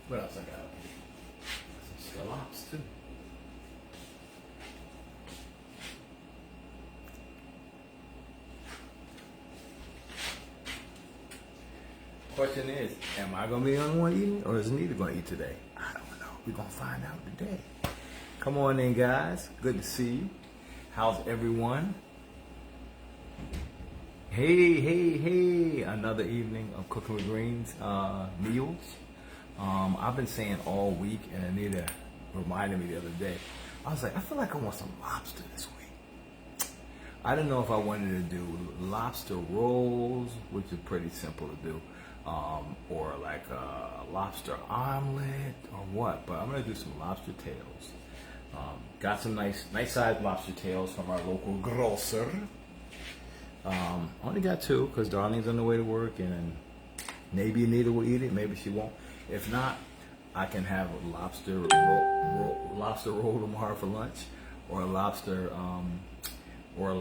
What else I got? Some scallops too. Question is, am I gonna be the only one eating, or is Anita gonna eat today? I don't know. We're gonna find out today. Come on in, guys. Good to see you. How's everyone? Hey. Another evening of Cooking with Greens meals. I've been saying all week, and Anita reminded me the other day. I was like, I feel like I want some lobster this week. I didn't know if I wanted to do lobster rolls, which is pretty simple to do, or like a lobster omelet or what, but I'm gonna do some lobster tails. Got some nice sized lobster tails from our local grocer. Only got two because Darlene's on the way to work, and maybe Anita will eat it, maybe she won't. If not, I can have a lobster roll tomorrow for lunch, or a lobster omelet or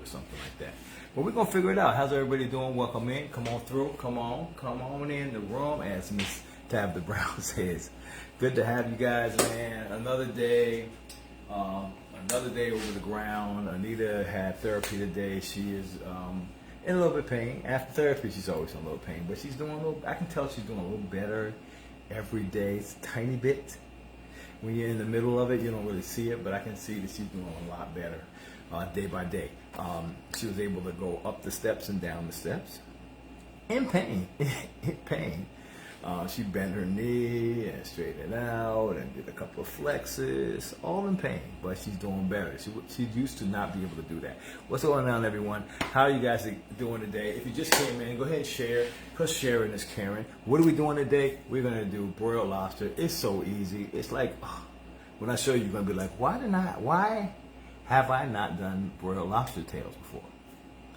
something like that. But we're gonna figure it out. How's everybody doing? Welcome in. Come on through. Come on in the room, as Miss Tabitha Brown says. Good to have you guys, man. Another day over the ground. Anita had therapy today. She is in a little bit of pain. After therapy, she's always in a little pain, but she's doing a little. I can tell she's doing a little better every day. It's a tiny bit. When you're in the middle of it, you don't really see it, but I can see that she's doing a lot better day by day. She was able to go up the steps and down the steps in pain. In pain. She bent her knee and straightened it out and did a couple of flexes, all in pain, but she's doing better. She used to not be able to do that. What's going on, everyone? How are you guys doing today? If you just came in, go ahead and share, because sharing is caring. What are we doing today? We're going to do broiled lobster. It's so easy. It's like, when I show you, you're going to be like, why have I not done broiled lobster tails before?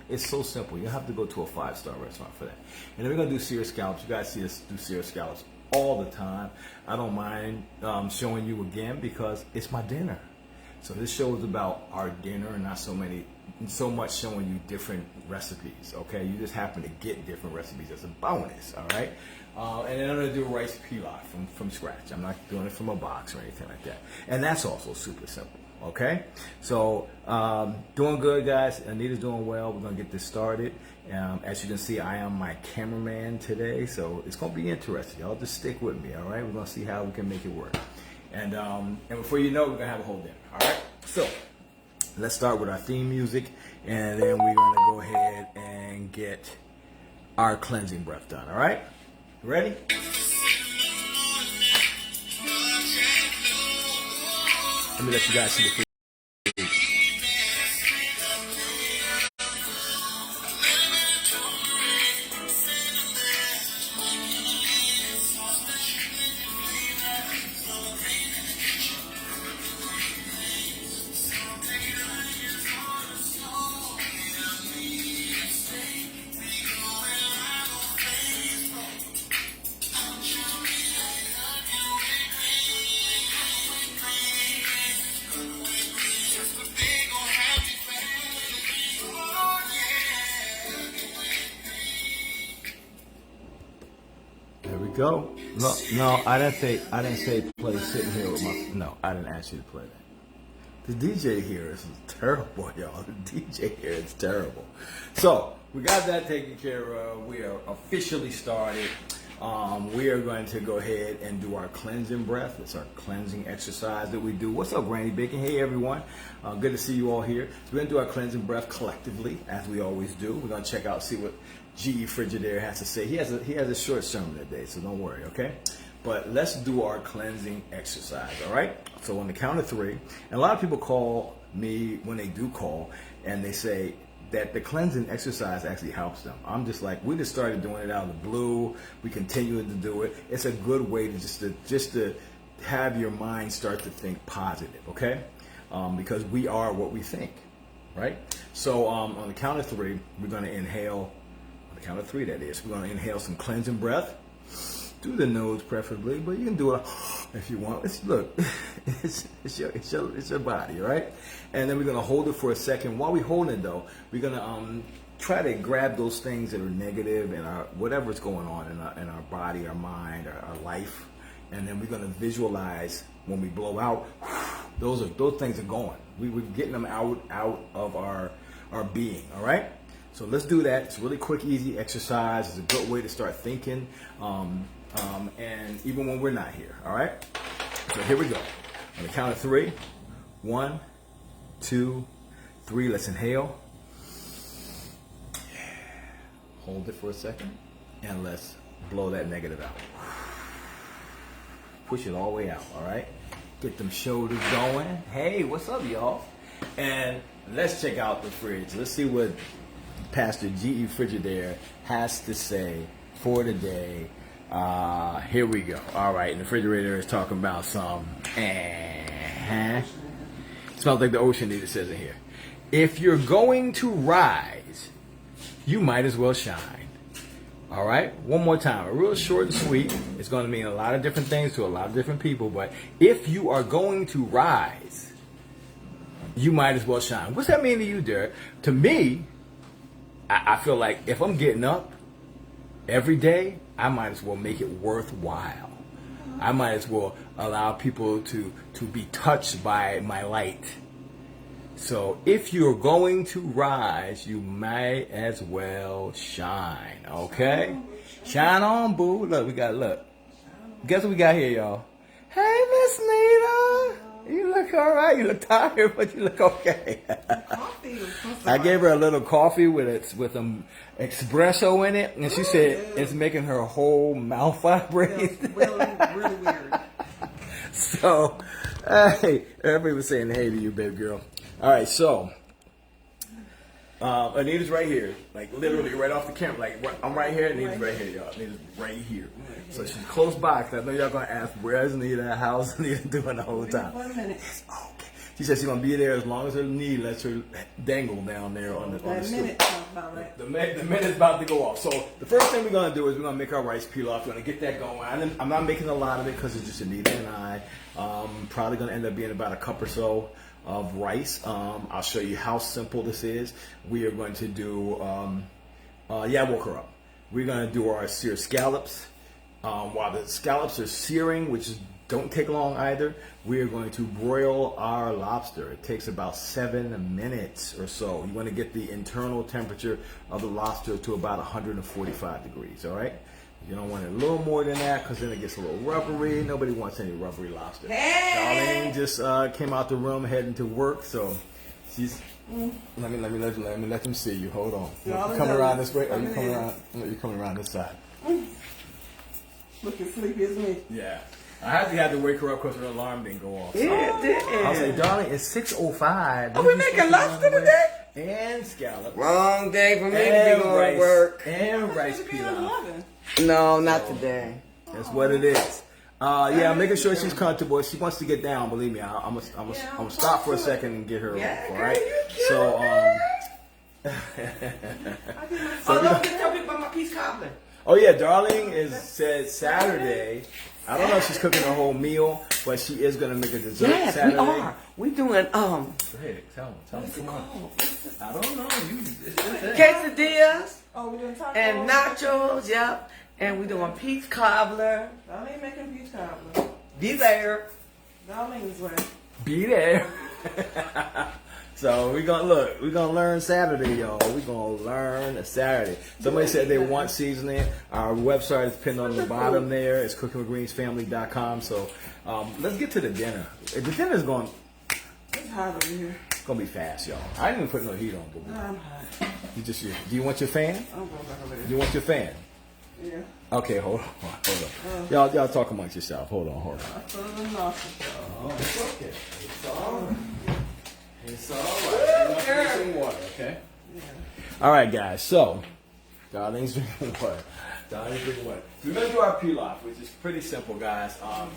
It's so simple. You have to go to a 5-star restaurant for that. And then we're going to do seared scallops. You guys see us do seared scallops all the time. I don't mind showing you again because it's my dinner. So this show is about our dinner and not so much showing you different recipes, okay? You just happen to get different recipes as a bonus, all right? And then I'm going to do rice pilaf from scratch. I'm not doing it from a box or anything like that. And that's also super simple. Okay, so doing good, guys. Anita's doing well. We're gonna get this started. As you can see, I am my cameraman today, so it's gonna be interesting. Y'all just stick with me, all right? We're gonna see how we can make it work. And before you know, we're gonna have a whole dinner. All right. So let's start with our theme music, and then we're gonna go ahead and get our cleansing breath done. All right. Ready? Let me let you guys see the food. Go. No, I didn't say play sitting here with my. No, I didn't ask you to play that. The DJ here is terrible, y'all. The DJ here is terrible. So we got that taken care of. We are officially started. We are going to go ahead and do our cleansing breath. It's our cleansing exercise that we do. What's up, Granny Bacon? Hey, everyone. Good to see you all here. So we're going to do our cleansing breath collectively, as we always do. We're going to check out, see what G.E. Frigidaire has to say. He has a short sermon today, so don't worry, okay? But let's do our cleansing exercise, all right? So on the count of 3, and a lot of people call me when they do call, and they say that the cleansing exercise actually helps them. I'm just like, we just started doing it out of the blue. We continue to do it. It's a good way to just to have your mind start to think positive, okay? Because we are what we think, right? So on the count of 3, we're going to inhale. Count of 3, that is. We're going to inhale some cleansing breath through the nose, preferably, but you can do it if you want. It's your body, all right? And then we're going to hold it for a second. While we hold it, though, we're going to try to grab those things that are negative and whatever's going on in our body, our mind, our life, and then we're going to visualize when we blow out. Those things are going. We're getting them out of our being. All right. So let's do that. It's a really quick, easy exercise. It's a good way to start thinking, and even when we're not here. All right. So here we go. On the count of 3. 1, 2, 3. Let's inhale. Hold it for a second, and let's blow that negative out. Push it all the way out, all right? Get them shoulders going. Hey, what's up, y'all? And let's check out the fridge. Let's see what Pastor G.E. Frigidaire has to say for today. Here we go. All right, and the refrigerator is talking about some. Smells like the ocean, it says in here. If you're going to rise, you might as well shine. All right, one more time. Real short and sweet. It's going to mean a lot of different things to a lot of different people. But if you are going to rise, you might as well shine. What's that mean to you, Derek? To me, I feel like if I'm getting up every day, I might as well make it worthwhile. I might as well allow people to be touched by my light. So if you're going to rise, you might as well shine. Okay? Shine on, boo. Look. Guess what we got here, y'all? Hey, Miss Nita. You look all right. You look tired, but you look okay. I gave her a little coffee with some espresso in it, and she said it's making her whole mouth vibrate. Really weird. So, hey, everybody was saying hey to you, baby girl. All right, so Anita's right here, like literally right off the camera. Like I'm right here, Anita's right here, y'all. Anita's right here. So she's close by. Cause I know y'all gonna ask, where's Anita? How's Anita doing the whole time? 1 minute. It's okay. She said she's gonna be there as long as her knee lets her dangle down there on the stool. The minute's about to go off. So the first thing we're gonna do is we're gonna make our rice pilaf. We're gonna get that going. I'm not making a lot of it because it's just Anita and I. Probably gonna end up being about a cup or so of rice. I'll show you how simple this is. We are going to do, I woke her up. We're going to do our seared scallops. While the scallops are searing, which don't take long either, we are going to broil our lobster. It takes about 7 minutes or so. You want to get the internal temperature of the lobster to about 145 degrees, all right? You don't want it a little more than that because then it gets a little rubbery. Nobody wants any rubbery lobster. Hey! Darlene just came out the room heading to work, so she's. Let me let them see you. Hold on. You coming around this way? Are you coming around? No, you're coming around this side. Looking sleepy as me. Yeah. I had to wake her up because her alarm didn't go off. So Yeah, it did. I was like, darling, it's 6:05. Are we making lobster today? And scallops. Wrong day for me to be going to work. And rice pilaf. No, not today. That's what it is. I'm making sure she's comfortable. If she wants to get down, believe me, I'm gonna stop for a second and get her off. All right. So Don't tell people about my peach cobbler. Oh yeah, Darlene said Saturday. I don't know if she's cooking a whole meal, but she is gonna make a dessert Saturday. We are. We doing Go ahead, tell them. Come on. I don't know. quesadillas. Oh, we doing tacos? And nachos, yep. And we doing peach cobbler. Darlene making peach cobbler. Be there. Darlene's way. Be there. So we're gonna learn Saturday, y'all. We're gonna learn Saturday. Somebody said they want seasoning. Our website is pinned on the bottom there. It's cookingwithgreensfamily.com. So let's get to the dinner. The dinner's going. It's hot over here. It's gonna be fast, y'all. I didn't even put no heat on. No, I'm hot. Do you want your fan? I'm going back over there. Do you want your fan? Yeah. Okay, hold on. Y'all talk amongst yourself. Hold on. I feel the nauseous. Oh, it's okay. It's all right. It's all right. You're not drinking water, okay? Yeah. All right, guys. So, Darlene's drinking water. We're gonna do our pilaf, which is pretty simple, guys. I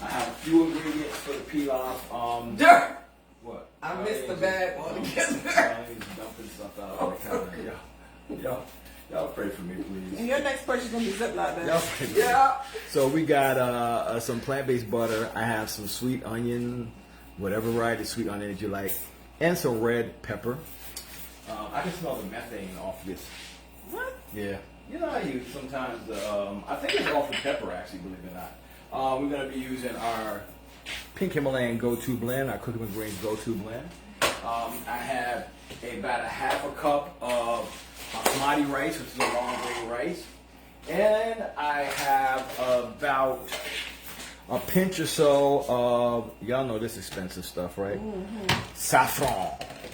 have a few ingredients for the pilaf. Dirt! What? I missed the bag altogether. Darlene's dumping stuff out of the counter. Y'all pray for me, please. And your next person's going to be Ziploc then. Y'all pray for me. Yeah. So we got some plant-based butter. I have some sweet onion, whatever variety of sweet onion that you like, and some red pepper. I can smell the methane off this. What? Yeah. You know how you sometimes, I think it's off the pepper actually, believe it or not. We're going to be using our Pink Himalayan Go-To blend, our Cooking with Greens Go-To blend. I have about a half a cup of Basmati rice, which is a long grain rice. And I have about a pinch or so of, y'all know this expensive stuff, right? Saffron.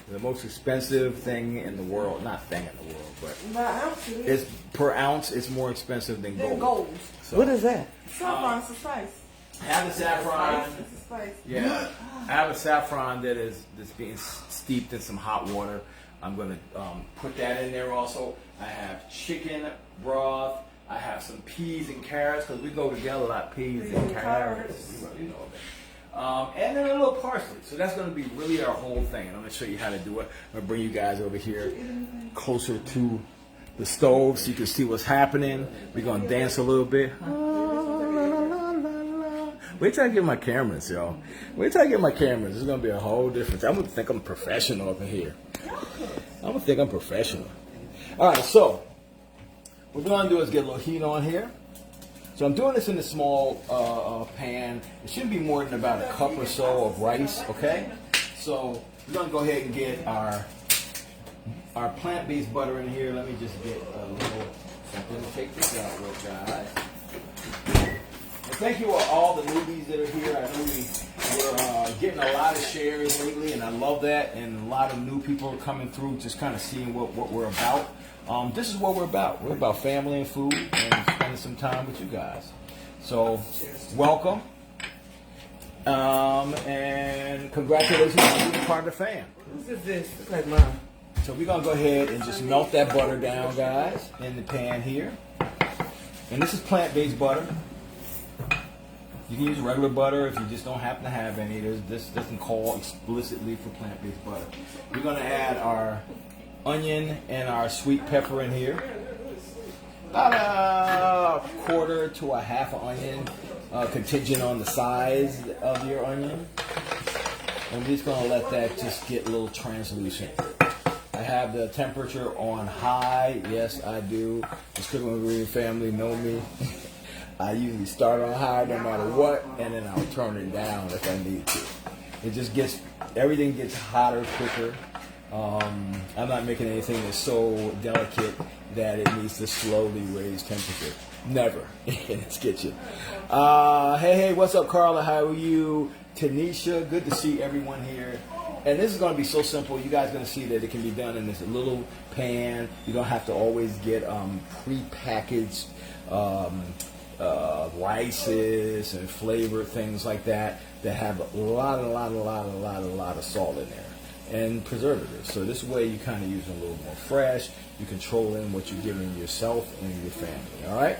The most expensive thing in the world. Not thing in the world, but By ounce it it's is. per ounce, it's more expensive than gold. Gold. So, What is that? Saffron's a spice. I have a saffron. It's a spice. Yeah, I have a saffron that's being steeped in some hot water. I'm going to put that in there also. I have chicken broth. I have some peas and carrots because we go together a lot. Peas and carrots. You know that. And then a little parsley. So that's going to be really our whole thing. And I'm going to show you how to do it. I'm going to bring you guys over here closer to the stove so you can see what's happening. We're going to dance a little bit. Wait till I get my cameras, y'all. Wait till I get my cameras. It's going to be a whole difference. I'm going to think I'm professional up in here. I'm going to think I'm professional. All right, so what we're going to do is get a little heat on here. So I'm doing this in a small pan. It shouldn't be more than about a cup or so of rice, okay? So we're going to go ahead and get our plant-based butter in here. Let me just get a little something to take this out with, guys. And thank you all the newbies that are here. I know we're getting a lot of shares lately, and I love that. And a lot of new people are coming through, just kind of seeing what we're about. This is what we're about. We're about family and food and spending some time with you guys. So, welcome. And congratulations on being part of the fam. What is this? It's like mine. So we're going to go ahead and just melt that butter down, guys, in the pan here. And this is plant-based butter. You can use regular butter if you just don't happen to have any. This doesn't call explicitly for plant-based butter. We're going to add our onion and our sweet pepper in here. About a quarter to a half an onion, contingent on the size of your onion. And we're just going to let that just get a little translucent. I have the temperature on high. Yes, I do. The Cooking with Green family know me. I usually start on high no matter what, and then I'll turn it down if I need to. It just gets, everything gets hotter quicker. I'm not making anything that's so delicate that it needs to slowly raise temperature. Never in this kitchen. Hey, what's up, Carla? How are you? Tanisha, good to see everyone here. And this is going to be so simple. You guys are going to see that it can be done in this little pan. You don't have to always get pre-packaged rices and flavored things like that have a lot of salt in there and preservatives. So this way you kind of use them a little more fresh. You control in what you're giving yourself and your family. All right.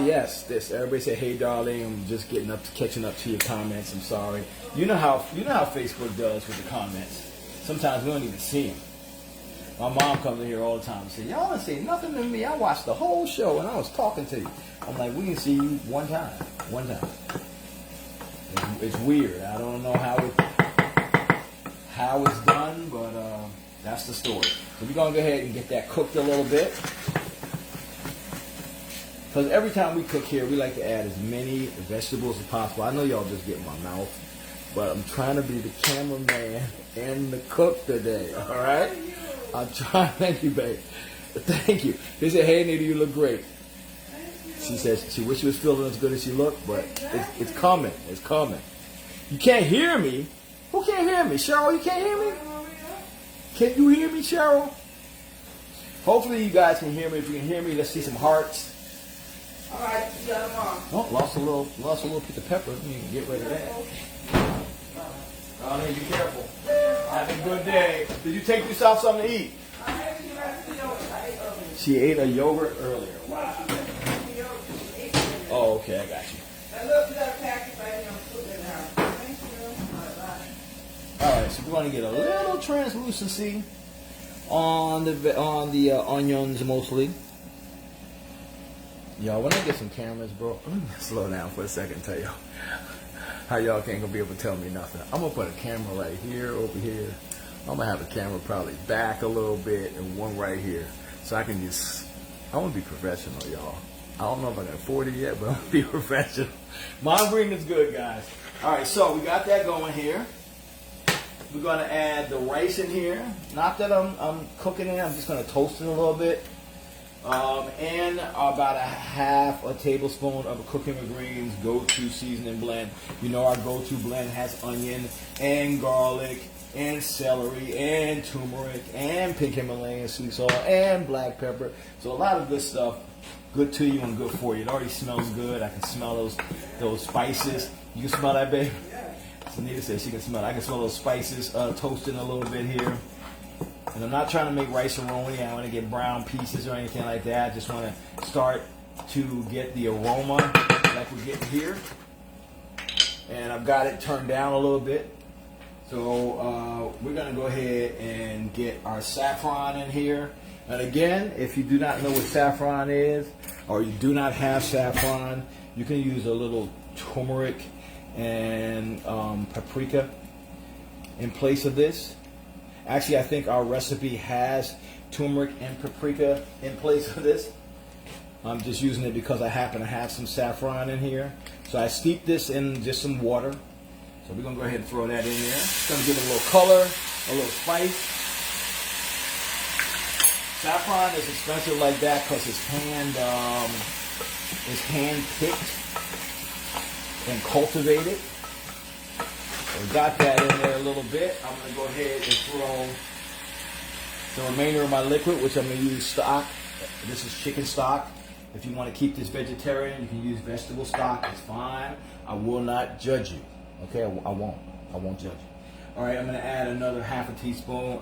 Yes. This everybody say, "Hey, Darlene, I'm just catching up to your comments. I'm sorry." You know how Facebook does with the comments. Sometimes we don't even see them. My mom comes in here all the time and says, "Y'all didn't say nothing to me. I watched the whole show and I was talking to you." I'm like, "We can see you one time. It's weird. I don't know how it's done, but that's the story." So we're gonna go ahead and get that cooked a little bit. Because every time we cook here, we like to add as many vegetables as possible. I know y'all just get my mouth, but I'm trying to be the cameraman and the cook today. All right. I'm trying. Thank you, babe. Thank you. They said, "Hey, Nita, you look great." She says she wishes she was feeling as good as she looked, but it's coming. It's coming. You can't hear me. Who can't hear me? Cheryl, you can't hear me? Can you hear me, Cheryl? Hopefully you guys can hear me. If you can hear me, let's see some hearts. All right, you got them on. Oh, lost a little piece of pepper. You can get rid of that. Honey, be careful. Have a good day. Did you take yourself something to eat? She ate a yogurt earlier. Wow. Oh, okay, I got you. All right, so we're going to get a little translucency on the onions mostly. Y'all, when I get some cameras, bro, let me slow down for a second and tell y'all. How y'all ain't gonna be able to tell me nothing. I'm gonna put a camera right here, over here. I'm gonna have a camera probably back a little bit and one right here. So I can just, I wanna be professional, y'all. I don't know if I can afford it yet, but I'm gonna be professional. Monitoring is good, guys. All right, so we got that going here. We're gonna add the rice in here. Not that I'm cooking it, I'm just gonna toast it a little bit. And about a half a tablespoon of cooking with greens go-to seasoning blend. You know our go-to blend has onion and garlic and celery and turmeric and pink Himalayan sea salt and black pepper. So a lot of good stuff, good to you and good for you. It already smells good. I can smell those spices. You can smell that, babe? Anita says she can smell it. I can smell those spices toasting a little bit here. And I'm not trying to make rice aroni. I don't want to get brown pieces or anything like that. I just want to start to get the aroma like we're getting here. And I've got it turned down a little bit. So we're going to go ahead and get our saffron in here. And again, if you do not know what saffron is, or you do not have saffron, you can use a little turmeric and paprika in place of this. Actually, I think our recipe has turmeric and paprika in place of this. I'm just using it because I happen to have some saffron in here. So I steeped this in just some water. So we're going to go ahead and throw that in there. It's going to give it a little color, a little spice. Saffron is expensive like that because it's hand-picked and cultivated. We got that in there a little bit. I'm going to go ahead and throw the remainder of my liquid, which I'm going to use stock. This is chicken stock. If you want to keep this vegetarian, you can use vegetable stock. It's fine. I will not judge you. Okay, I won't. I won't judge you. All right, I'm going to add another half a tablespoon,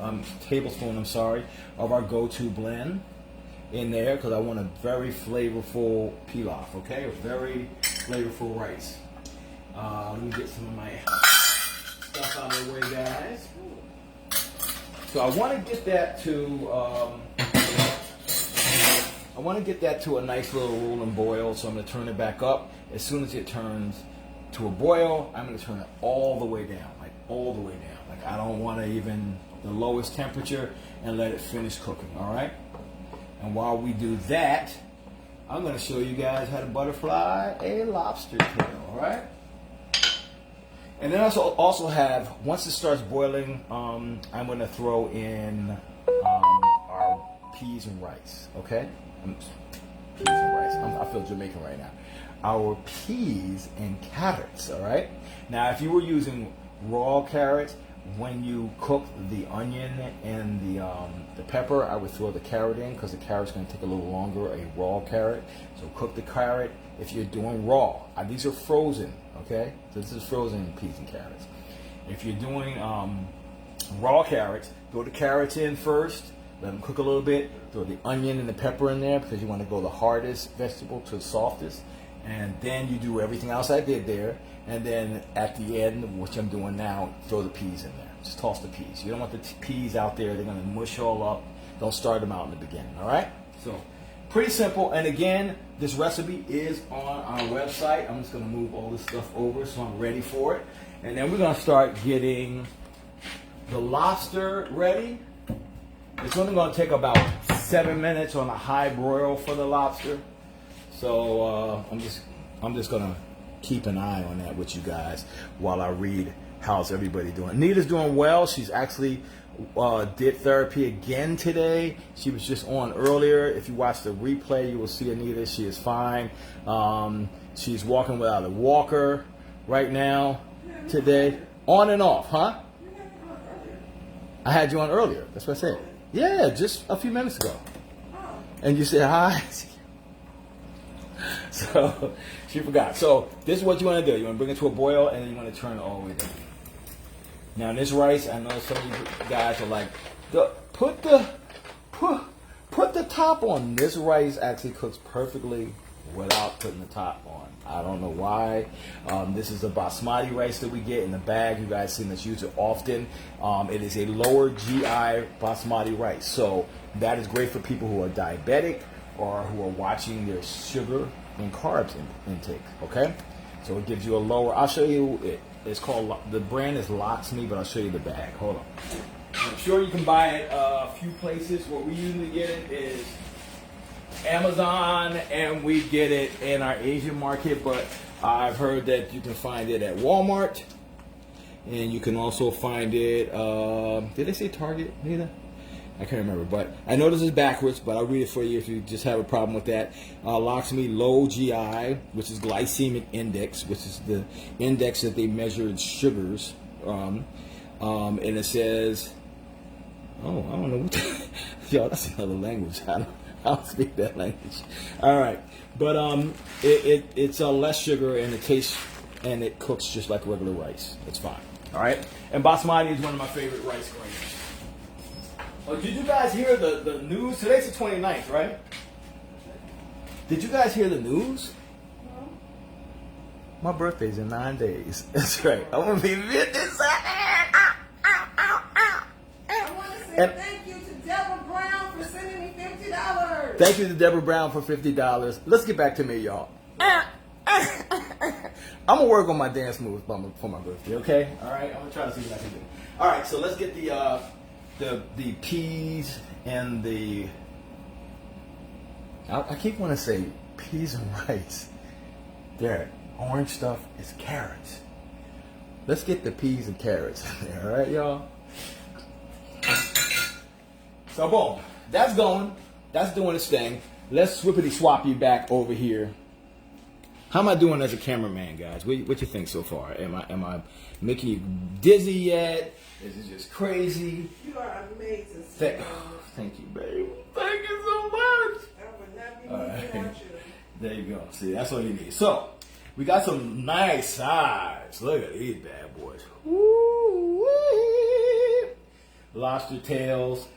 of our go-to blend in there because I want a very flavorful pilaf. Okay, a very flavorful rice. Let me get some of my stuff out of the way, guys. So I want to get that to a nice little rolling boil. So I'm going to turn it back up. As soon as it turns to a boil, I'm going to turn it all the way down, like all the way down. Like I don't want to even the lowest temperature and let it finish cooking. All right. And while we do that, I'm going to show you guys how to butterfly a lobster tail. All right. And then I also have, once it starts boiling, I'm going to throw in our peas and rice, okay? Peas and rice. I feel Jamaican right now. Our peas and carrots, all right? Now, if you were using raw carrots, when you cook the onion and the pepper, I would throw the carrot in because the carrot's going to take a little longer, a raw carrot. So cook the carrot if you're doing raw. These are frozen, okay? So this is frozen peas and carrots. If you're doing raw carrots, throw the carrots in first, let them cook a little bit, throw the onion and the pepper in there because you want to go the hardest vegetable to the softest. And then you do everything else I did there. And then at the end, which I'm doing now, throw the peas in there. Just toss the peas. You don't want the peas out there. They're going to mush all up. Don't start them out in the beginning, all right? So pretty simple. And again, this recipe is on our website. I'm just going to move all this stuff over so I'm ready for it. And then we're going to start getting the lobster ready. It's only going to take about 7 minutes on a high broil for the lobster. So I'm just going to keep an eye on that with you guys while I read how's everybody doing. Anita's doing well. She's actually did therapy again today. She was just on earlier. If you watch the replay, you will see Anita. She is fine. She's walking without a walker right now today. On and off, huh? I had you on earlier. That's what I said. Yeah, just a few minutes ago. And you said hi. So she forgot. So this is what you want to do. You want to bring it to a boil, and then you want to turn it all the way down. Now this rice, I know some of you guys are like, put the top on. This rice actually cooks perfectly without putting the top on. I don't know why. This is the basmati rice that we get in the bag. You guys seen us use it often. It is a lower GI basmati rice. So that is great for people who are diabetic or who are watching their sugar and carbs intake. Okay? So it gives you a lower. I'll show you. It's called, the brand is Locksme, but I'll show you the bag. Hold on. I'm sure you can buy it a few places. What we usually get it is Amazon, and we get it in our Asian market, but I've heard that you can find it at Walmart, and you can also find it, did they say Target, Nita? I can't remember, but I know this is backwards, but I'll read it for you if you just have a problem with that. Locksme Low GI, which is glycemic index, which is the index that they measure in sugars. And it says, oh, I don't know what yo, that's another language. I don't speak that language. All right, but it's less sugar, and it tastes, and it cooks just like regular rice. It's fine. All right, and Basmati is one of my favorite rice grains. Oh, did you guys hear the news? Today's the 29th, right? Did you guys hear the news? No. My birthday's in 9 days. That's right. I'm gonna be 57. I want to say thank you to Deborah Brown for sending me $50. Thank you to Deborah Brown for $50. Let's get back to me, y'all. I'm gonna work on my dance moves for my birthday, okay? All right, I'm gonna try to see what I can do. All right, so let's get the peas and the. I keep wanting to say peas and rice. There, orange stuff is carrots. Let's get the peas and carrots in there, all right, y'all? So boom, that's going. That's doing its thing. Let's swippity swap you back over here. How am I doing as a cameraman, guys? What you think so far? Am I making you dizzy yet? Is it just crazy? You are amazing. Thank you, baby. Thank you so much. That would not be me Right. without you. There you go. See, that's all you need. So, we got some nice sides. Look at these bad boys. Woo-wee. Lobster tails.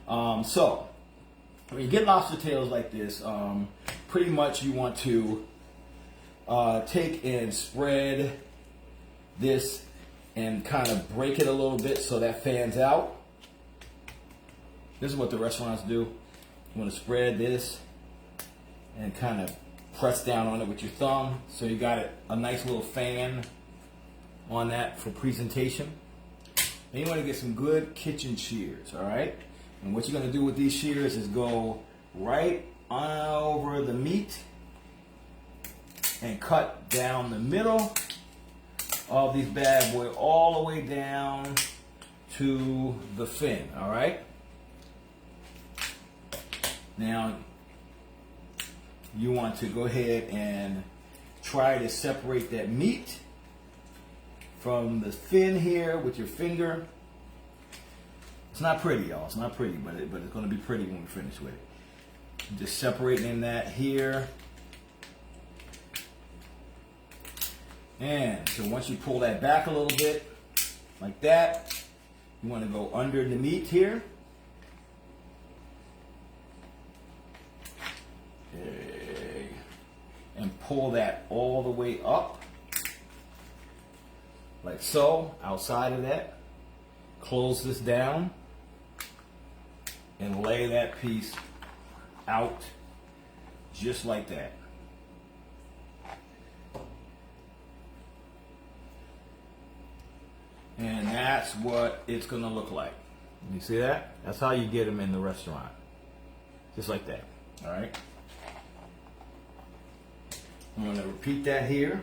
So, when you get lobster tails like this, pretty much you want to take and spread this and kind of break it a little bit so that fans out. This is what the restaurants do. You want to spread this and kind of press down on it with your thumb so you got it a nice little fan on that for presentation. And you want to get some good kitchen shears, all right? And what you're going to do with these shears is go right over the meat and cut down the middle of these bad boy all the way down to the fin, all right? Now, you want to go ahead and try to separate that meat from the fin here with your finger. It's not pretty, y'all. It's not pretty, but it's going to be pretty when we finish with it. Just separating that here. And so once you pull that back a little bit, like that, you want to go under the meat here. Okay. And pull that all the way up, like so, outside of that. Close this down and lay that piece out just like that. And that's what it's going to look like. You see that? That's how you get them in the restaurant. Just like that. All right? I'm going to repeat that here.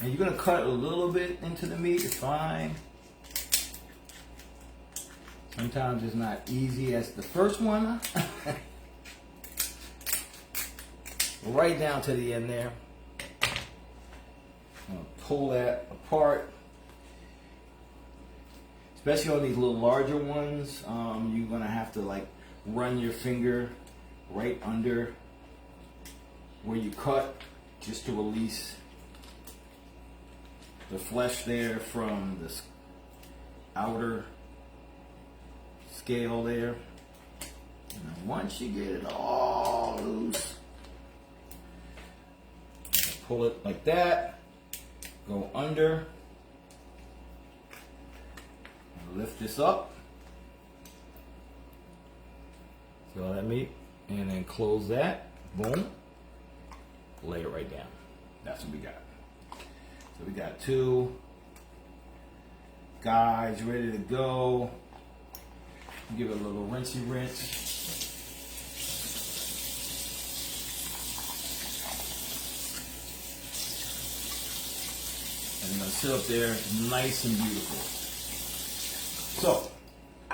And you're going to cut a little bit into the meat. It's fine. Sometimes it's not easy as the first one. Right down to the end there. I'm going to pull that apart. Especially on these little larger ones, you're going to have to like run your finger right under where you cut just to release the flesh there from this outer scale there. And then once you get it all loose, pull it like that, go under, and lift this up, See all that meat? And then close that. Boom. Lay it right down. That's what we got. So we got 2 guys ready to go. Give it a little rinsey rinse. And it's gonna sit up there nice and beautiful. So,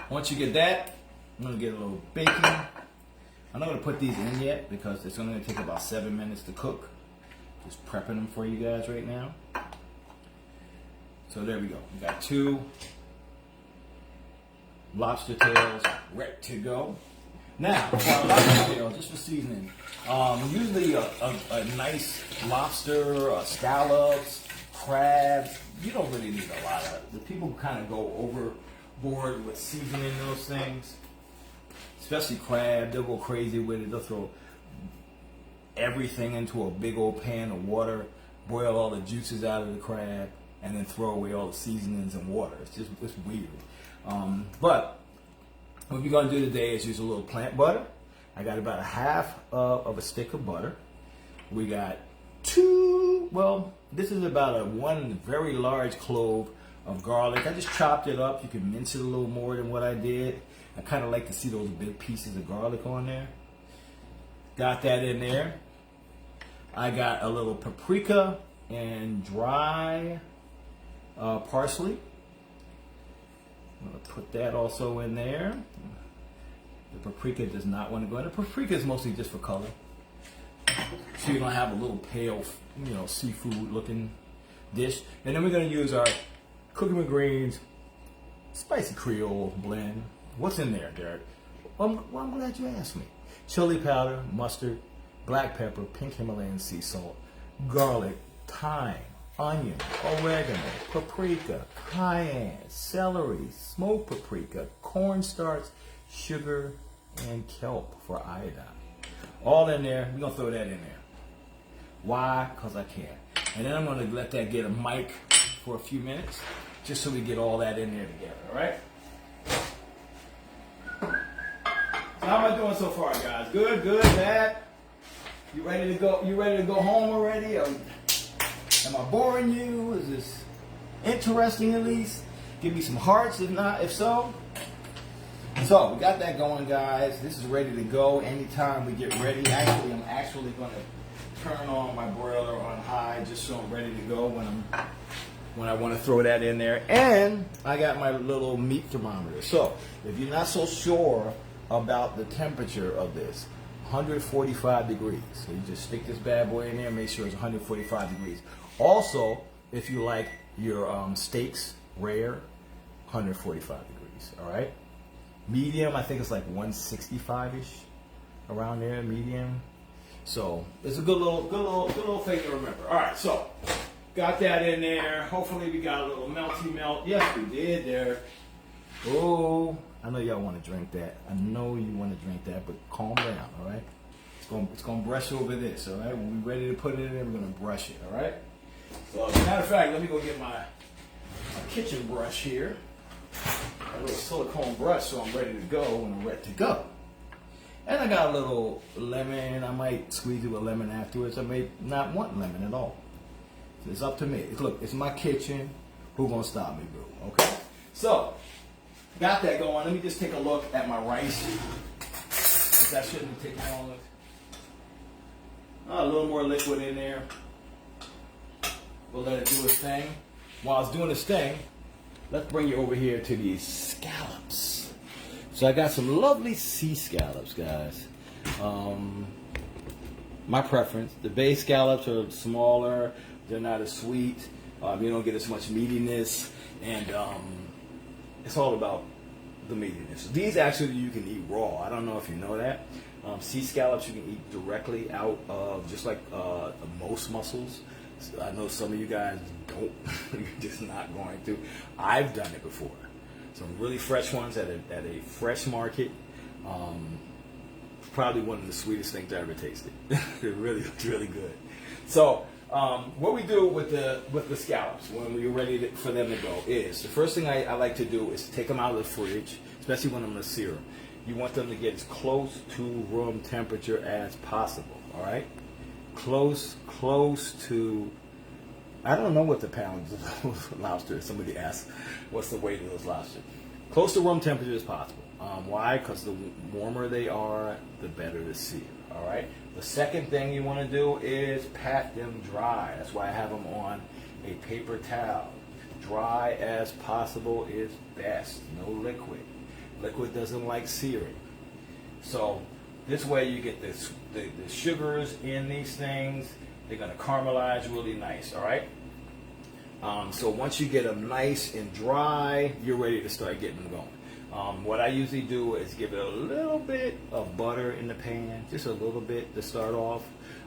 once you get that, I'm gonna get a little bacon. I'm not gonna put these in yet because it's only gonna take about 7 minutes to cook. Just prepping them for you guys right now. So there we go. We got 2 lobster tails ready to go. Now, for our lobster tail, just for seasoning, usually a nice lobster, scallops, crabs, you don't really need a lot of it. The people kind of go overboard with seasoning those things, especially crab. They'll go crazy with it. They'll throw everything into a big old pan of water, boil all the juices out of the crab, and then throw away all the seasonings and water. It's weird. But what we're going to do today is use a little plant butter. I got about a half of a stick of butter. We got 2, well, this is about 1 very large clove of garlic. I just chopped it up. You can mince it a little more than what I did. I kind of like to see those big pieces of garlic on there. Got that in there. I got a little paprika and dry parsley. I'm going to put that also in there. The paprika does not want to go in. The paprika is mostly just for color. So you're going to have a little pale, seafood looking dish. And then we're going to use our cooking with greens spicy Creole blend. What's in there, Derek? Well, I'm glad you asked me. Chili powder, mustard, black pepper, pink Himalayan sea salt, garlic, thyme, onion, oregano, paprika, cayenne, celery, smoked paprika, cornstarch, sugar, and kelp for iodine. All in there. We're going to throw that in there. Why? Because I can. And then I'm going to let that get a mic for a few minutes, just so we get all that in there together, all right? So how am I doing so far, guys? Good, bad? You ready to go? You ready to go home already? Am I boring you? Is this interesting at least? Give me some hearts, if not, if so. So we got that going, guys. This is ready to go. Anytime we get ready, actually, I'm actually going to turn on my broiler on high just so I'm ready to go when I want to throw that in there. And I got my little meat thermometer. So if you're not so sure about the temperature of this, 145 degrees. So you just stick this bad boy in there and make sure it's 145 degrees. Also, if you like your steaks rare, 145 degrees. All right. Medium, I think it's like 165-ish, around there, medium. So it's a good little thing to remember. All right, so got that in there. Hopefully we got a little melty melt. Yes, we did there. Oh, I know y'all want to drink that. I know you want to drink that, but calm down, all right? It's gonna brush over this, all right? When we're ready to put it in there, we're gonna brush it, all right? So as a matter of fact, let me go get my kitchen brush here. A little silicone brush, so I'm ready to go when I'm ready to go. And I got a little lemon. I might squeeze you a lemon afterwards. I may not want lemon at all. So it's up to me. Look, it's my kitchen. Who gonna stop me, boo? Okay? So, got that going. Let me just take a look at my rice. That shouldn't take long. A little more liquid in there. We'll let it do its thing. While it's doing its thing, let's bring you over here to these scallops. So I got some lovely sea scallops, guys. My preference. The bay scallops are smaller. They're not as sweet. You don't get as much meatiness. And it's all about the meatiness. These actually you can eat raw. I don't know if you know that. Sea scallops you can eat directly out of, just like most mussels. I know some of you guys don't. You're just not going to. I've done it before. Some really fresh ones at a fresh market. Probably one of the sweetest things I ever tasted. It's really good. So what we do with the scallops when we're ready for them to go is, the first thing I like to do is take them out of the fridge, especially when I'm going to sear them, you want them to get as close to room temperature as possible. All right, close to. I don't know what the pounds of lobster is. Somebody asked, what's the weight of those lobsters? Close to room temperature as possible. Why? Because the warmer they are, the better the sear. All right. The second thing you want to do is pat them dry. That's why I have them on a paper towel. Dry as possible is best. No liquid. Liquid doesn't like searing. So this way you get the sugars in these things. They're going to caramelize really nice, all right? So once you get them nice and dry, you're ready to start getting them going. What I usually do is give it a little bit of butter in the pan, just a little bit to start off,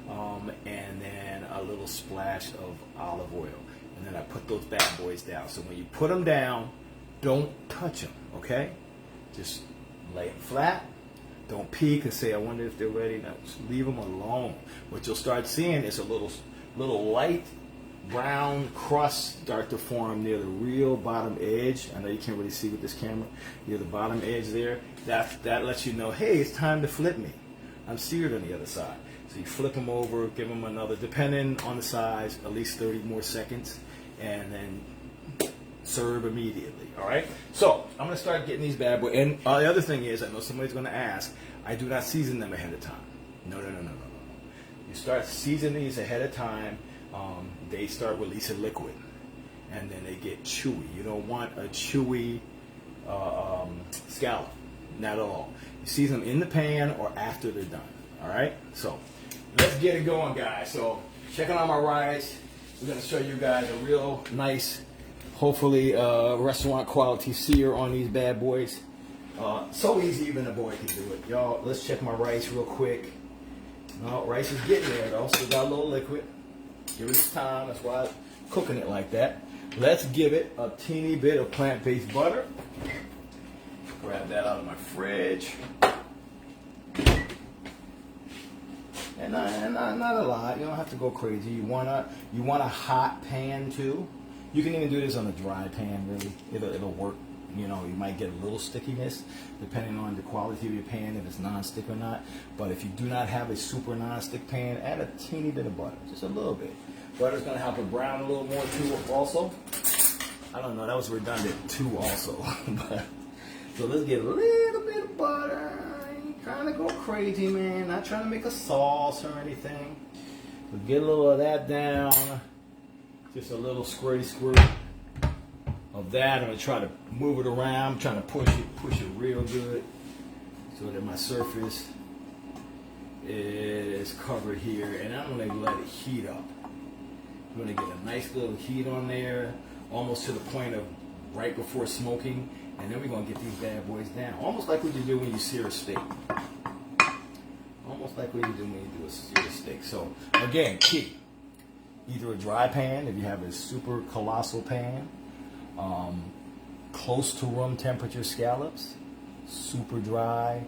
and then a little splash of olive oil. And then I put those bad boys down. So when you put them down, don't touch them, okay? Just lay them flat. Don't peek and say, I wonder if they're ready. No, just leave them alone. What you'll start seeing is a little light brown crust start to form near the real bottom edge. I know you can't really see with this camera. Near the bottom edge there. That lets you know, hey, it's time to flip me. I'm seared on the other side. So you flip them over, give them another, depending on the size, at least 30 more seconds, and then serve immediately. All right. So I'm going to start getting these bad boys. And the other thing is, I know somebody's going to ask, I do not season them ahead of time. No. You start seasoning these ahead of time. They start releasing liquid, and then they get chewy. You don't want a chewy scallop, not at all. You season them in the pan or after they're done. All right. So let's get it going, guys. So checking on my rice. We're going to show you guys a real nice, hopefully restaurant quality sear on these bad boys. So easy, even a boy can do it. Y'all, let's check my rice real quick. No, rice is getting there though. Still got a little liquid. Give it its time. That's why I'm cooking it like that. Let's give it a teeny bit of plant-based butter. Grab that out of my fridge. And not a lot. You don't have to go crazy. You want a hot pan too. You can even do this on a dry pan. Really, it'll work. You know, you might get a little stickiness depending on the quality of your pan, if it's non-stick or not. But if you do not have a super non-stick pan, add a teeny bit of butter, just a little bit. Butter's going to help it brown a little more too. Also, I don't know, that was redundant too. Also, so let's get a little bit of butter. Trying to go crazy, man. Not trying to make a sauce or anything. So get a little of that down. Just a little squirt of that. I'm gonna try to move it around. I'm trying to push it real good, so that my surface is covered here. And I'm gonna let it heat up. I'm gonna get a nice little heat on there, almost to the point of right before smoking. And then we're going to get these bad boys down. Almost like what you do when you sear a steak. Almost like what you do when you do a sear steak. So, again, key. Either a dry pan, if you have a super colossal pan. Close to room temperature scallops. Super dry.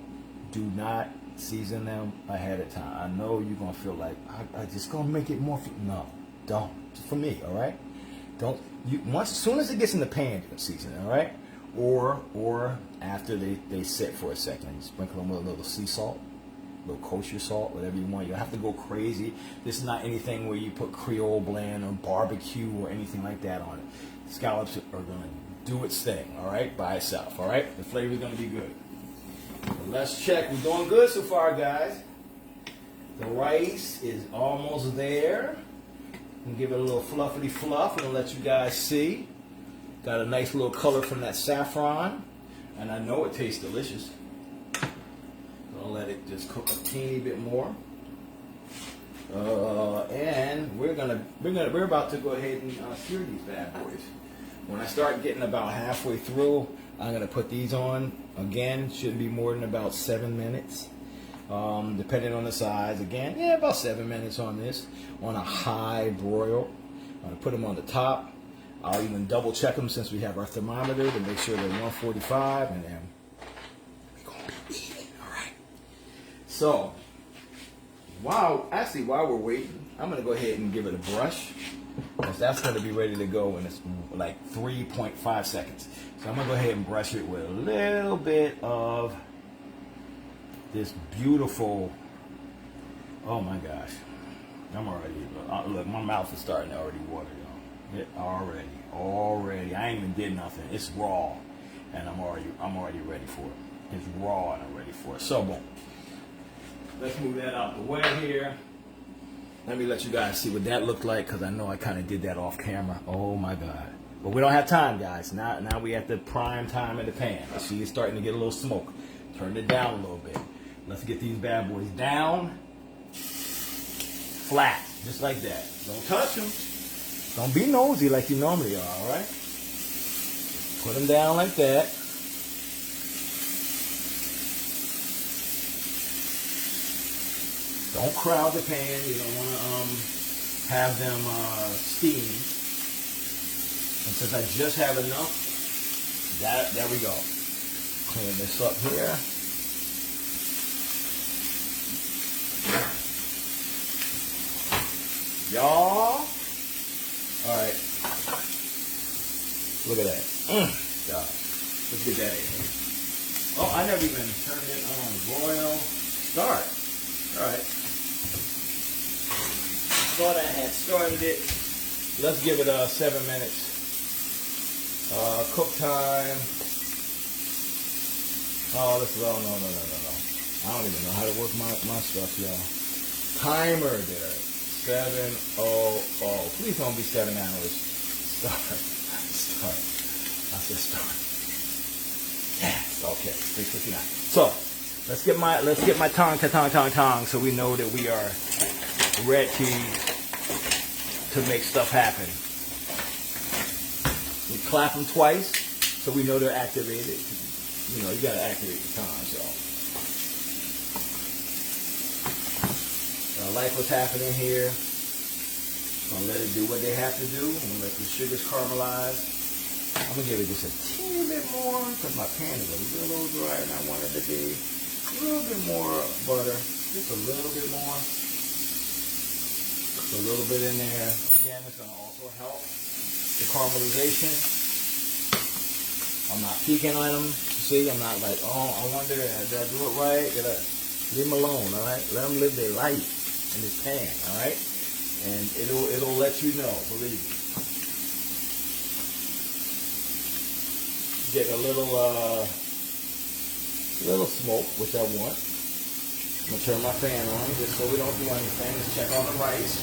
Do not season them ahead of time. I know you're going to feel like, I just going to make it more. No, don't. For me, all right? Don't. As soon as it gets in the pan, you can season it, all right? Or after they sit for a second, sprinkle them with a little sea salt, a little kosher salt, whatever you want. You don't have to go crazy. This is not anything where you put Creole blend or barbecue or anything like that on it. Scallops are going to do its thing, all right, by itself, all right? The flavor is going to be good. So let's check. We're doing good so far, guys. The rice is almost there. And give it a little fluffity fluff and I'll let you guys see. Got a nice little color from that saffron, and I know it tastes delicious. I'll let it just cook a teeny bit more, and we're about to go ahead and sear these bad boys. When I start getting about halfway through, I'm gonna put these on. Again, shouldn't be more than about 7 minutes, depending on the size. Again, yeah, about 7 minutes on this on a high broil. I'm gonna put them on the top. I'll even double check them since we have our thermometer to make sure they're 145, and then we're going to be eating. All right. So, while we're waiting, I'm going to go ahead and give it a brush, because that's going to be ready to go in like 3.5 seconds. So I'm going to go ahead and brush it with a little bit of this beautiful, oh my gosh. I'm already, look, my mouth is starting to already water, y'all. Already. I ain't even did nothing. It's raw, and I'm already ready for it. It's raw, and I'm ready for it. So, boom. Let's move that out the way here. Let me let you guys see what that looked like, because I know I kind of did that off camera. Oh my God. But we don't have time, guys. Now we at the prime time in the pan. I see it's starting to get a little smoke. Turn it down a little bit. Let's get these bad boys down. Flat, just like that. Don't touch them. Don't be nosy like you normally are, all right? Put them down like that. Don't crowd the pan. You don't want to have them steam. And since I just have enough, there we go. Clean this up here. Y'all. All right. Look at that. God. Let's get that in here. Oh, I never even turned it on. Broil. Start. All right. Thought I had started it. Let's give it 7 minutes. Cook time. Oh, this is, no. I don't even know how to work my stuff, y'all. Timer there. 7:00. Please don't be 7 hours. Start. I said start. Yes. Okay. 6:59. So let's get my tong so we know that we are ready to make stuff happen. We clap them twice so we know they're activated. You know, you gotta activate the tongs, y'all. I like what's happening here. Gonna let it do what they have to do. I'm gonna let the sugars caramelize. I'm gonna give it just a teeny bit more because my pan is a little dry and I want it to be a little bit more butter. Just a little bit more. Just a little bit in there. Again, it's gonna also help the caramelization. I'm not peeking on them. See, I'm not like, oh, I wonder, did I do it right? Leave them alone, all right? Let them live their life in this pan, all right? And it'll let you know, believe me. Get a little smoke, which I want. I'm gonna turn my fan on just so we don't do anything. Let's check on the rice.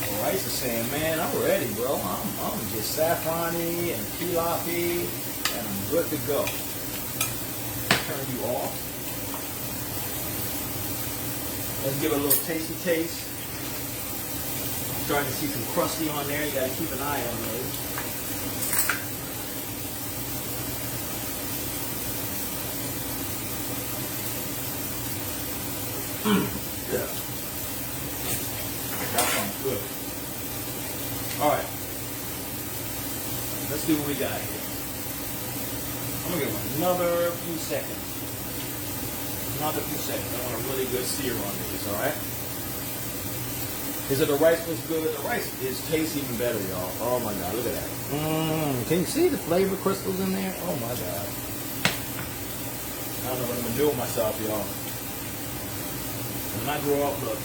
The rice is saying, man, I'm ready, bro. I'm just saffron-y and pilaf-y, and I'm good to go. Turn you off. Let's give it a little tasty taste. I'm starting to see some crusty on there. You gotta keep an eye on those. Yeah. That sounds good. Alright. Let's see what we got here. I'm gonna give it another few seconds. Another few seconds. I want a really good sear on these, alright? Is it the rice was good? The rice tastes even better, y'all. Oh my god, look at that. Can you see the flavor crystals in there? Oh my god. I don't know what I'm gonna do with myself, y'all. When I grow up, look,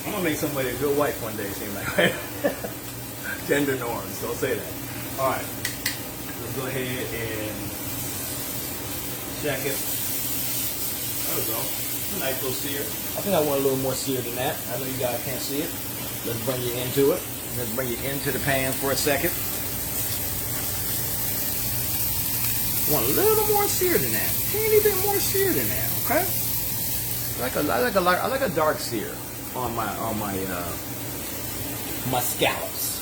I'm gonna make somebody a good wife one day, it seems like, right? Gender norms, don't say that. Alright. Let's go ahead and check it. There we go. A nice little sear. I think I want a little more sear than that. I know you guys can't see it. Let's bring you into it. Let's bring you into the pan for a second. I want a little more sear than that. Teeny bit more sear than that, okay? I like a dark sear on my scallops.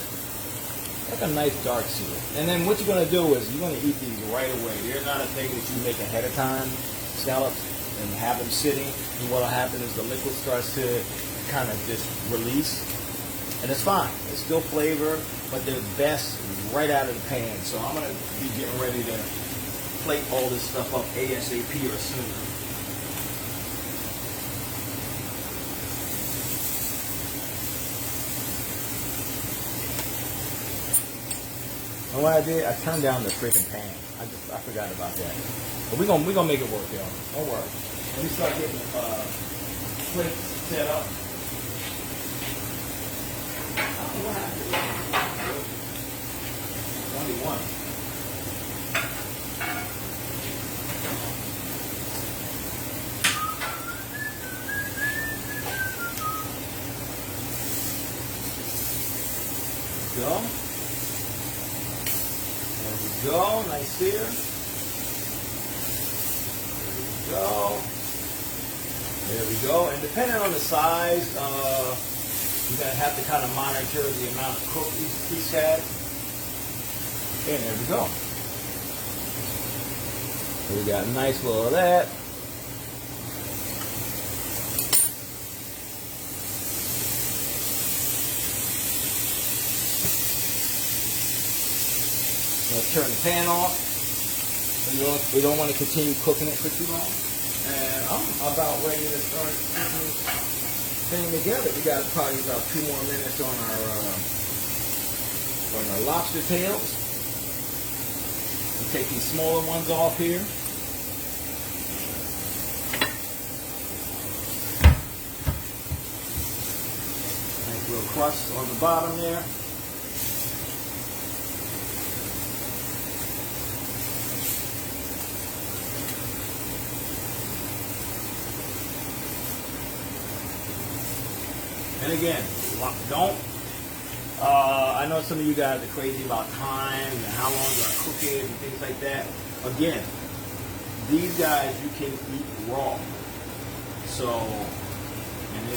Like a nice dark sear. And then what you're gonna do is you're gonna eat these right away. They're not a thing that you make ahead of time, scallops, and have them sitting. And what'll happen is the liquid starts to kind of just release, and it's fine. It's still flavor, but they're best right out of the pan. So I'm gonna be getting ready to plate all this stuff up ASAP or sooner. And what I did, I turned down the freaking pan. I forgot about that. But we're gonna make it work, y'all. Don't worry. Let me start getting plates set up. Only one. Go. There we go. Nice sear. There we go. There we go. And depending on the size, you're going to have to kind of monitor the amount of cook each piece has. And there we go. So we got a nice little of that. Let's turn the pan off. We don't want to continue cooking it for too long. And I'm about ready to start putting this thing together. We got probably about 2 more minutes on our lobster tails. We'll take these smaller ones off here. Nice little crust on the bottom there. And again, don't, I know some of you guys are crazy about time and how long do I cook it and things like that. Again, these guys you can eat raw. So, and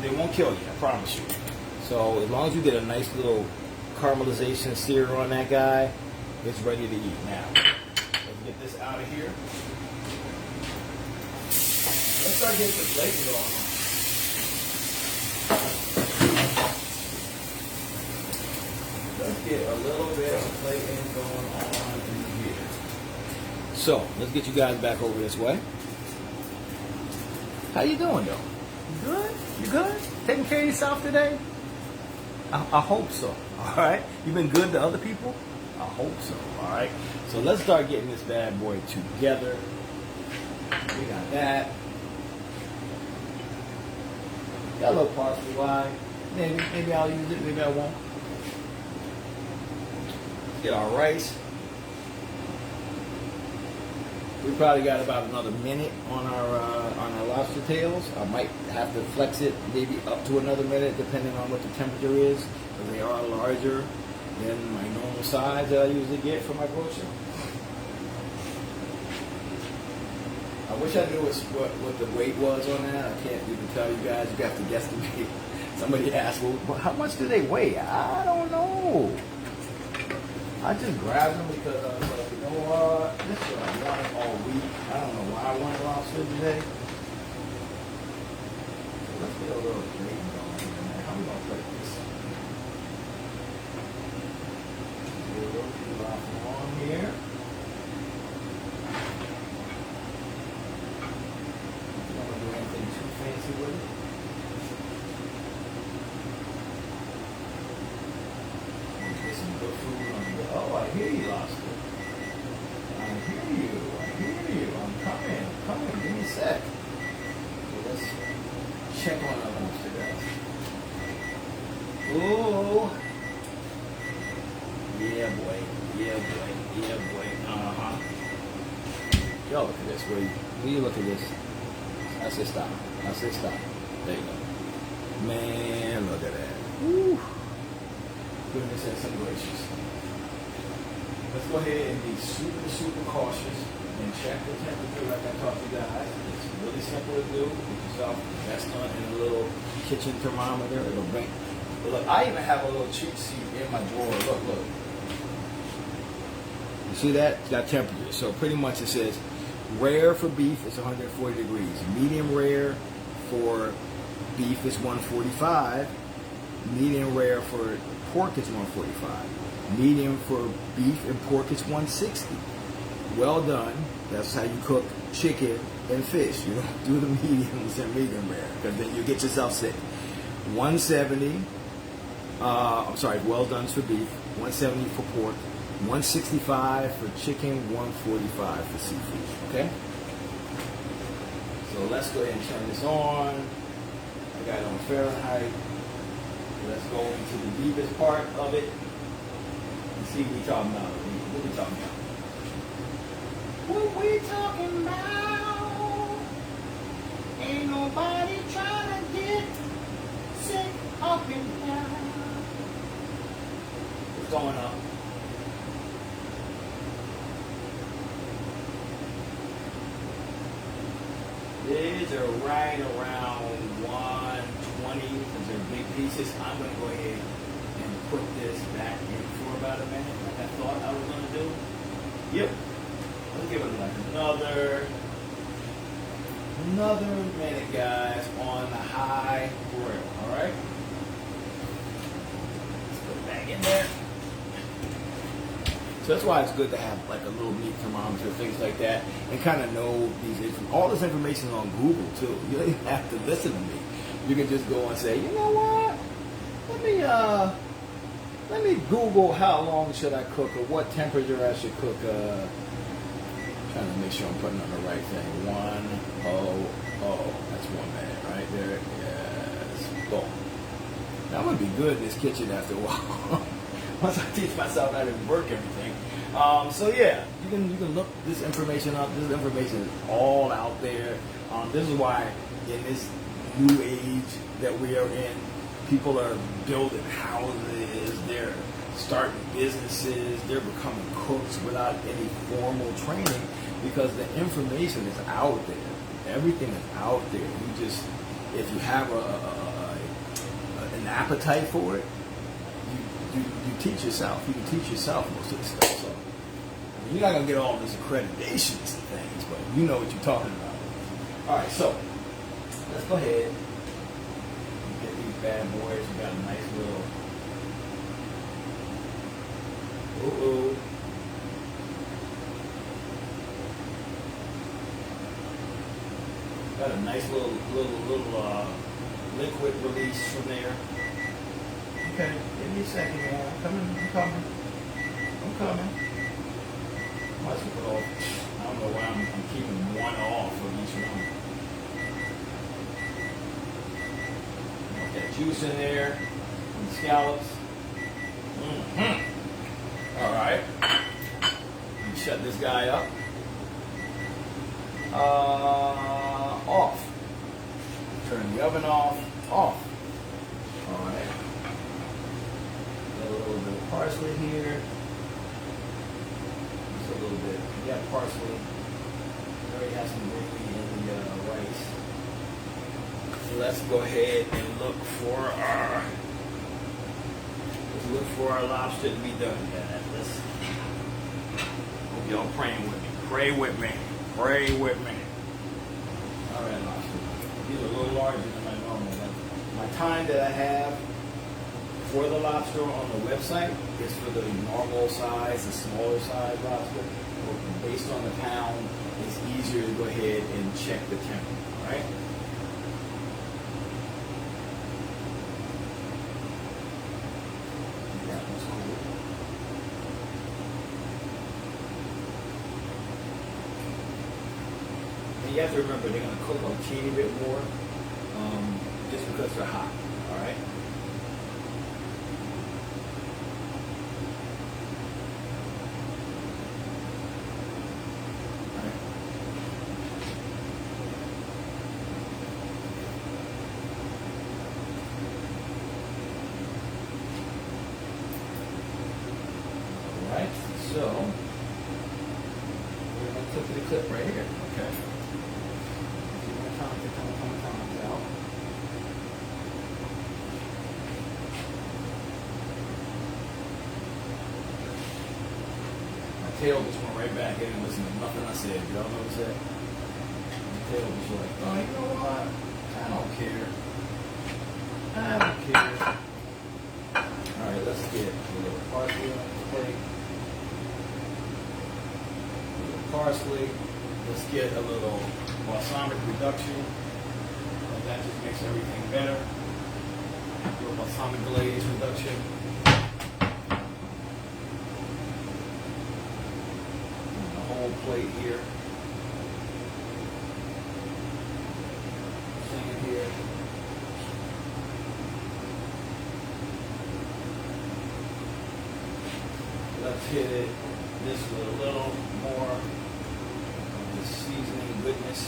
they won't kill you, I promise you. So as long as you get a nice little caramelization sear on that guy, it's ready to eat. Now, let's get this out of here. Let's start getting the flavor on. Let's get a little bit of plating going on in here. So, let's get you guys back over this way. How you doing, though? You good? You good? Taking care of yourself today? I hope so. All right? You been good to other people? I hope so. All right? So, let's start getting this bad boy together. We got that. Got a little parsley. Why? Maybe I'll use it. Maybe I won't. Get our rice. We probably got about another minute on our lobster tails. I might have to flex it maybe up to another minute depending on what the temperature is, because they are larger than my normal size that I usually get for my grocery. I wish I knew what the weight was on that. I can't even tell you guys. You have to guesstimate. Somebody asked, well, how much do they weigh? I don't know. I just grabbed them because I was like, you know what? This is what I wanted all week. I don't know why I wanted lobster today. So let's get a little gravy going here. How are we going to plate this? A little Pilaf on here. Don't want to do anything too fancy with it. Get some good food on the. Oh, I hear you, lobster. I hear you. I'm coming. Give me a sec. So let's check on our lobster, guys. Ooh. Yeah, boy. Uh-huh. Yo, look at this. Will you look at this? I said stop. There you go. Man, look at that. Woo. Goodness and some gracious. Let's go ahead and be super cautious and check the temperature like I taught you guys. It's really simple to do. Put yourself that's done in a little kitchen thermometer. It'll bring. Look, I even have a little cheat sheet in my drawer. Look. You see that? It's got temperature. So pretty much it says rare for beef is 140 degrees. Medium rare for beef is 145. Medium rare for pork is 145. Medium for beef and pork is 160. Well done. That's how you cook chicken and fish. You don't do the mediums and medium rare, because then you get yourself sick. 170. Well done's for beef. 170 for pork, 165 for chicken, 145 for seafood. Okay? So let's go ahead and turn this on. I got it on Fahrenheit. Let's go into the deepest part of it and see what we talking about. What we talking about? What we talking about? Ain't nobody trying to get sick up and down. What's going on? These are right around 120 because they're big pieces. I'm going to go ahead and put this back in for about a minute like I thought I was going to do. Yep. Let's give it like another minute, guys, on the high broil. All right? Let's put it back in there. So that's why it's good to have like a little meat thermometer, things like that, and kind of know all this information is on Google too. You don't even have to listen to me. You can just go and say, you know what? Let me Google how long should I cook or what temperature I should cook. Trying to make sure I'm putting on the right thing. 100. That's 1 minute right there. Yes. Boom. Now I'm gonna be good in this kitchen after a while. Once I teach myself how to work everything. So yeah, you can look this information up. This information is all out there. This is why in this new age that we are in, people are building houses, they're starting businesses, they're becoming cooks without any formal training because the information is out there. Everything is out there. You just, if you have an appetite for it, you teach yourself. You can teach yourself most of this stuff. So you're not gonna get all these accreditations and things, but you know what you're talking about. All right, so let's go ahead and get these bad boys. We got a nice little. Got a nice little liquid release from there. Okay, give me a second, man. I'm coming. Might as well put off. I don't know why I'm keeping one off of each one. Got that juice in there. And the scallops. All right. Shut this guy up. Off. Turn the oven off. Off. All right. A little bit of parsley here. Just a little bit. Yeah, parsley. Already has some gravy in the rice. So let's go ahead and look for our lobster to be done, guys. Hope y'all praying with me. Pray with me. Pray with me. All right, lobster. These are a little larger than my normal ones. My time that I have for the lobster on the website is for the normal size, the smaller size lobster. Based on the pound, it's easier to go ahead and check the temperature, all right? You have to remember they're going to cook a teeny bit more just because they're hot, all right? All right, so we're going to clip the clip right here, okay? Out. My tail just went right back in and listened to nothing I said. Y'all notice that? My tail was like, oh, you know what? I don't care. All right, let's get a little parsley on the plate. A little parsley. Let's get a little balsamic reduction. That just makes everything better. A little balsamic glaze reduction. plate here. Same here. Let's hit it this with a little more of the seasoning goodness.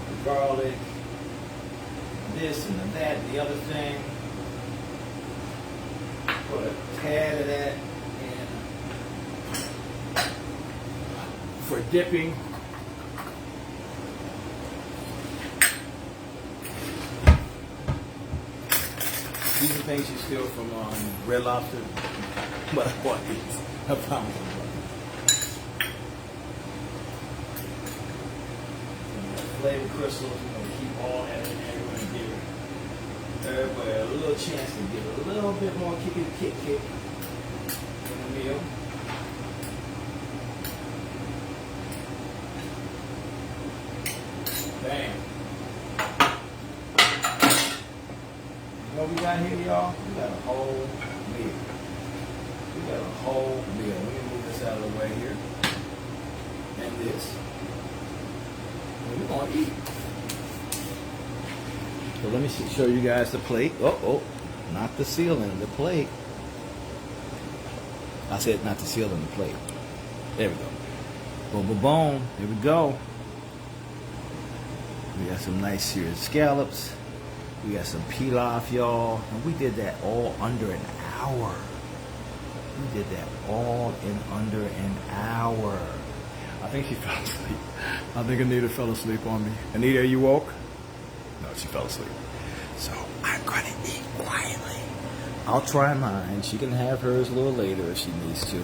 The garlic, this and that, the other thing. Put a tad of that in for dipping. These are things you steal from Red Lobster, but I bought these. I promise you. Flavor crystals, we're going to keep all that in there. We're going to give everybody a little chance to get a little bit more kick in the meal. Bam. What we got here, y'all? We got a whole meal. We got a whole meal. Let me move this out of the way here. And this. And we're going to eat. So let me show you guys the plate. Oh, not the ceiling, the plate. I said not the ceiling, the plate. There we go. Boom, boom, boom. Here we go. We got some nice seared scallops. We got some pilaf, y'all. And we did that all under an hour. We did that all in under an hour. I think she fell asleep. I think Anita fell asleep on me. Anita, are you woke? No, she fell asleep. So I'm going to eat quietly. I'll try mine. She can have hers a little later if she needs to.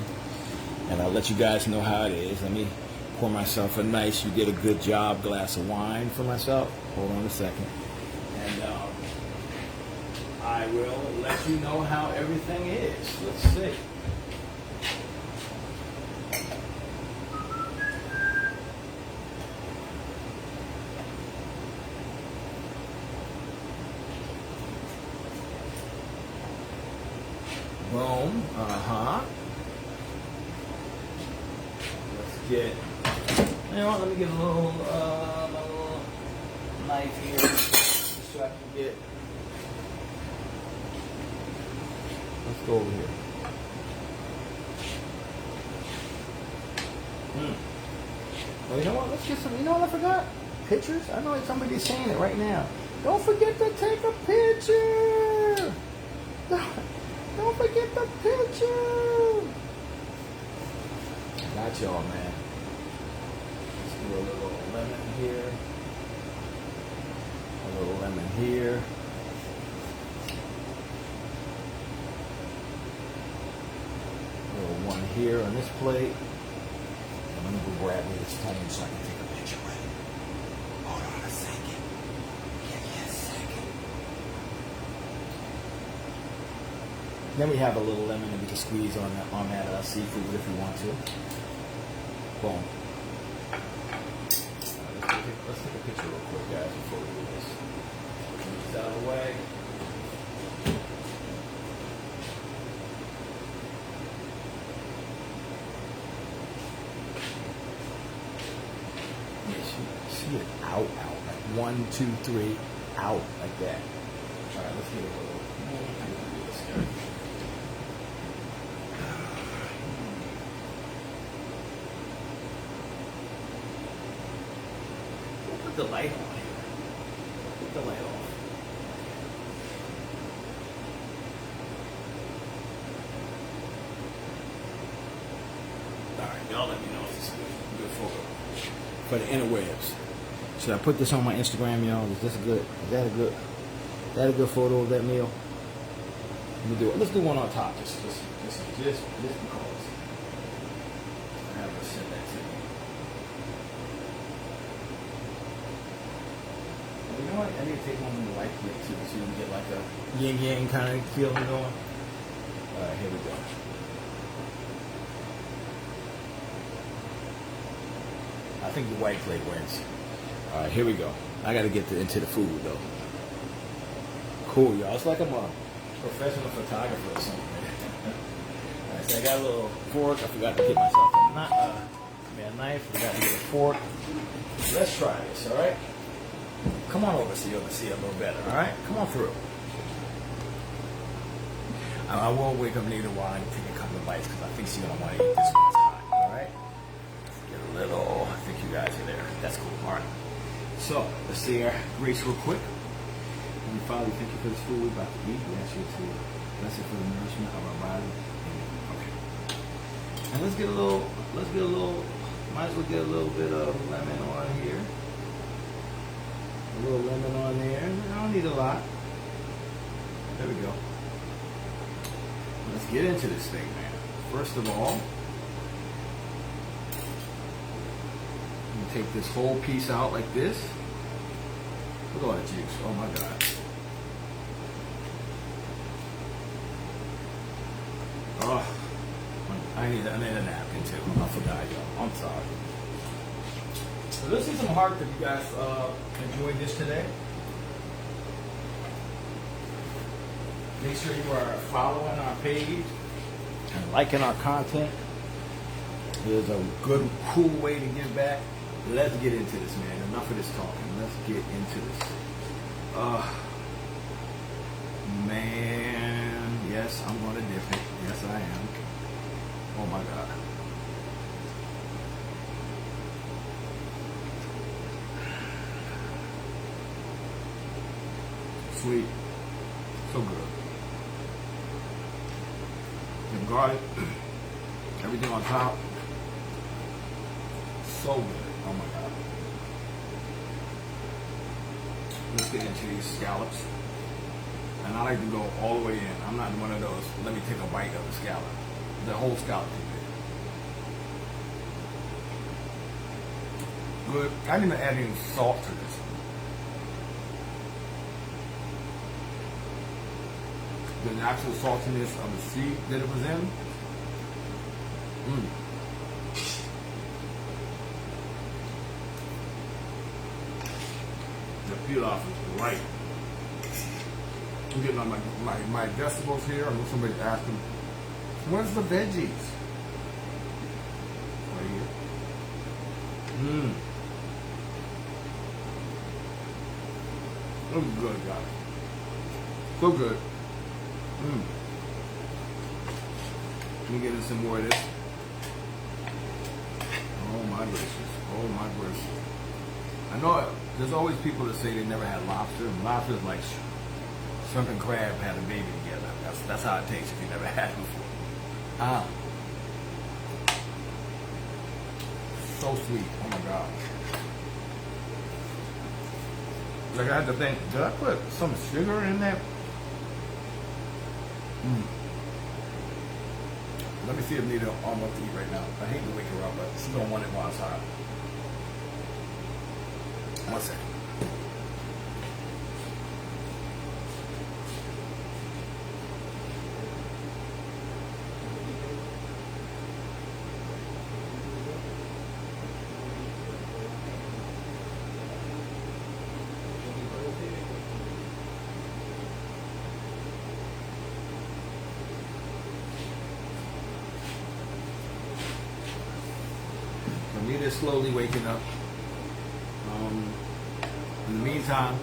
And I'll let you guys know how it is. Let me pour myself a nice, you did a good job, glass of wine for myself. Hold on a second. And I will let you know how everything is. Let's see. Boom. Let's get, you know what, let me get a little, my little knife here so I can get, let's go over here. Well, you know what, let's get some, you know what I forgot? Pictures? I know somebody's saying it right now. Don't forget to take a picture! Don't forget the picture! Got y'all, man. Let's do a little lemon here. A little lemon here. A little one here on this plate. I'm going to go grab me this phone so I can take a picture with it. Hold on a second. Give me a second. Then we have a little lemon that we can squeeze on that seafood if you want to. Boom. Let's take a picture real quick, guys, before we do this. Move this out of the way. See it out, like 1, 2, 3, out, like that. All right, let's get a little. Put the light on here. Put the light off. All right, y'all let me know if this is a good photo for the interwebs. Should I put this on my Instagram, y'all? Is this good? Is that a good photo of that meal? Let me do it. Let's do one on top, just because. I have to send that to you. You know what? I need to take one of the light clip too, so you can get like a yin yang kind of feeling going. All right, here we go. I think the white plate wins. All right, here we go. I got to get into the food though. Cool, y'all. It's like I'm professional photographer or something. Alright, so I got a little fork. I forgot to get myself a knife. Forgot to get a fork. Let's try this, alright? Come on over so you can see a little better, alright? Come on through. I won't wake up Nita while I'm taking a couple of bites because I think she's going to want to eat this one. It's hot, alright? Let's get a little. I think you guys are there. That's cool, alright? So, let's see our grace real quick. And Father, we thank you for this food we're about to eat. We ask you to bless it for the nourishment of our body. Okay. And let's get a little, might as well get a little bit of lemon on here. A little lemon on there. I don't need a lot. There we go. Let's get into this thing, man. First of all, you take this whole piece out like this. Look at all that juice. Oh my God. Oh, I need a napkin too. I forgot, y'all. I'm sorry. So let's see some heart that you guys enjoyed this today. Make sure you are following our page and liking our content. It is a good, cool way to give back. Let's get into this, man. Enough of this talking. Let's get into this. Man, yes, I'm going to dip it. Yes, I am. Oh my God. Sweet. So good. The garlic, everything on top, so good. Oh my God. Let's get into these scallops. And I like to go all the way in. I'm not one of those, let me take a bite of the scallop. The whole scallop is good. Good. I didn't even add any salt to this. The natural saltiness of the seed that it was in. The pilaf is right. I'm getting on my vegetables here. I'm somebody asking, where's the veggies? Right here. That was good, guys. So good. Let me get in some more of this. Oh my gracious. Oh my gracious. I know there's always people that say they never had lobster. And lobster is like shrimp and crab had a baby together. That's how it tastes if you never had it before. So sweet. Oh my God. Like I had to think, did I put some sugar in that? Let me see if Nita wants to eat right now. I hate to wake her up, but she don't want it while it's hot. 1 second. Nita's slowly waking up. In the meantime,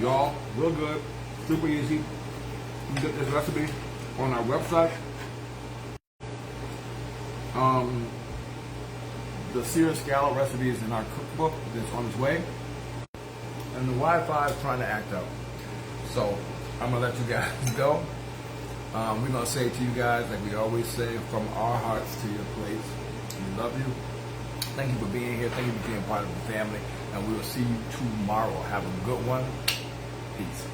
y'all, real good, super easy. You can get this recipe on our website. The Seared scallop recipe is in our cookbook that's on its way. And the Wi-Fi is trying to act up. So I'm gonna let you guys go. We're going to say to you guys, like we always say, from our hearts to your plates, we love you. Thank you for being here. Thank you for being part of the family. And we will see you tomorrow. Have a good one. Peace.